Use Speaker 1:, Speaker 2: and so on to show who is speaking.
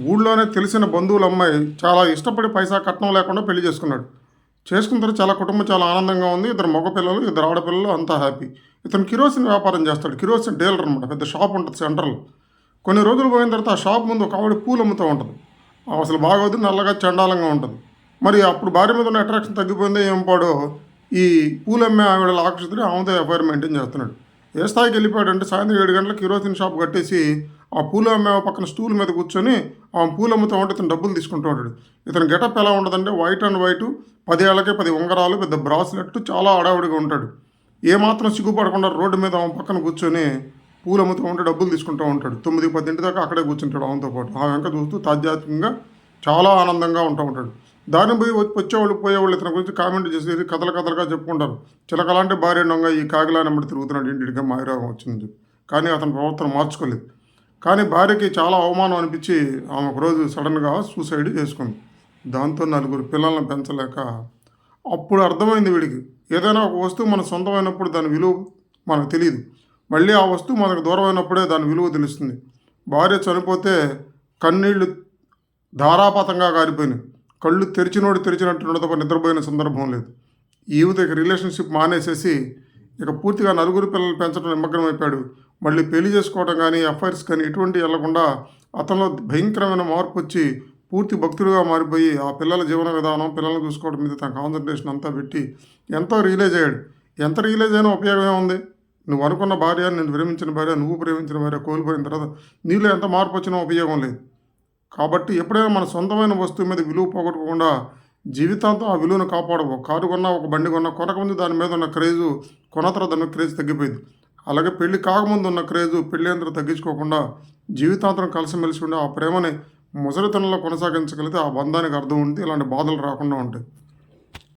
Speaker 1: ఊళ్ళోనే తెలిసిన బంధువుల అమ్మాయి చాలా ఇష్టపడి పైసా కట్నం లేకుండా పెళ్లి చేసుకున్నాడు. చేసుకున్న తర్వాత చాలా కుటుంబం చాలా ఆనందంగా ఉంది. ఇద్దరు మగ పిల్లలు, ఇద్దరు ఆడపిల్లలు అంతా హ్యాపీ. ఇతను కిరోసిన్ వ్యాపారం చేస్తాడు. కిరోసిన్ డీలర్ అనమాట. పెద్ద షాప్ ఉంటుంది సెంటర్‌లో. కొన్ని రోజులు పోయిన తర్వాత ఆ షాప్ ముందు ఒక ఆవిడ పూలు అమ్ముతూ ఉంటది. అసలు బాగోదు, నల్లగా చండాలంగా ఉంటది. మరి అప్పుడు భార్య మీద ఉన్న అట్రాక్షన్ తగ్గిపోయిందో ఏం పాడో, ఈ పూలమ్మే ఆవిడని ఆకర్షితుడై ఆమెతో ఎఫ్ఐఆర్ మెయింటైన్ చేస్తున్నాడు. ఏ స్థాయికి వెళ్ళిపోయాడంటే సాయంత్రం 7 గంటలకు కిరోసిన్ షాప్ కట్టేసి ఆ పూలు అమ్మే ఆమె పక్కన స్టూల్ మీద కూర్చొని ఆమె పూలు అమ్ముతూ ఉంటే ఇతను డబ్బులు తీసుకుంటూ ఉంటాడు. ఇతని గెటప్ ఎలా ఉంటదంటే వైట్ అండ్ వైటు, 10 ఏళ్లకే 10 ఉంగరాలు, పెద్ద బ్రాస్లెట్, చాలా హడావిడిగా ఉంటాడు. ఏమాత్రం సిగ్గుపడకుండా రోడ్డు మీద ఆమె పక్కన కూర్చొని పూలు అమ్ముతూ ఉంటే డబ్బులు తీసుకుంటూ ఉంటాడు. 9, 10 దాకా అక్కడే కూర్చుంటాడు ఆమెతో పాటు. ఆమె వెనక చూస్తూ తాదాత్మ్యంగా చాలా ఆనందంగా ఉంటూ ఉంటాడు. దారిన పోయి వచ్చేవాళ్ళు పోయేవాళ్ళు ఇతని గురించి కామెంట్ చేసేది కథలు కథలుగా చెప్పుకుంటారు. చిలకలాంటి భార్య దొంగ ఈ కాకిలా నెంబడి తిరుగుతున్నాడు, ఇంటికి మాయరోగం వచ్చిందని చెప్పి. కానీ అతని ప్రవర్తన మార్చుకోలేదు. కానీ భార్యకి చాలా అవమానం అనిపించి ఆమె ఒకరోజు సడన్గా సూసైడ్ చేసుకుంది. దాంతో నలుగురు పిల్లల్ని పెంచలేక అప్పుడు అర్థమైంది వీడికి, ఏదైనా ఒక వస్తువు మన సొంతమైనప్పుడు దాని విలువ మనకు తెలియదు. మళ్ళీ ఆ వస్తువు మనకు దూరం అయినప్పుడే దాని విలువ తెలుస్తుంది. భార్య చనిపోతే కన్నీళ్లు ధారాపాతంగా కారిపోయినాయి. కళ్ళు తెరిచినోడు తెరిచినట్టు తప్ప నిద్రపోయిన సందర్భం లేదు. ఈ యువత ఇక రిలేషన్షిప్ మానేసేసి ఇక పూర్తిగా నలుగురు పిల్లలు పెంచడం నిమగ్నం అయిపోయాడు. మళ్ళీ పెళ్లి చేసుకోవడం కానీ అఫైర్స్ కానీ ఎటువంటి వెళ్లకుండా అతనిలో భయంకరమైన మార్పు వచ్చి పూర్తి భక్తుడిగా మారిపోయి ఆ పిల్లల జీవన విధానం, పిల్లల్ని చూసుకోవడం మీద తన కాన్సన్ట్రేషన్ అంతా పెట్టి ఎంతో రియలైజ్ అయ్యాడు. ఎంత రియలైజ్ అయినా ఉపయోగం ఏముంది? నువ్వు అనుకున్న భార్య, నేను ప్రేమించిన భార్య, నువ్వు ప్రేమించిన భార్య కోల్పోయిన తర్వాత నీలో ఎంత మార్పు వచ్చినా ఉపయోగం లేదు. కాబట్టి ఎప్పుడైనా మన సొంతమైన వస్తువు మీద విలువ పోగొట్టుకోకుండా జీవితాంతం ఆ విలువను కాపాడవు. కారు కొన్నా, ఒక బండి కొన్నా, కొనకముందు దాని మీద ఉన్న క్రేజు, కొన్న తర్వాత దాని క్రేజ్ తగ్గిపోయింది. అలాగే పెళ్లి కాకముందు ఉన్న క్రేజు పెళ్లి అందరూ తగ్గించుకోకుండా జీవితాంతరం కలిసిమెలిసి ఉండి ఆ ప్రేమని ముసలితనంలో కొనసాగించగలిగితే ఆ బంధానికి అర్థం ఉంది. ఇలాంటి బాధలు రాకుండా ఉంటాయి.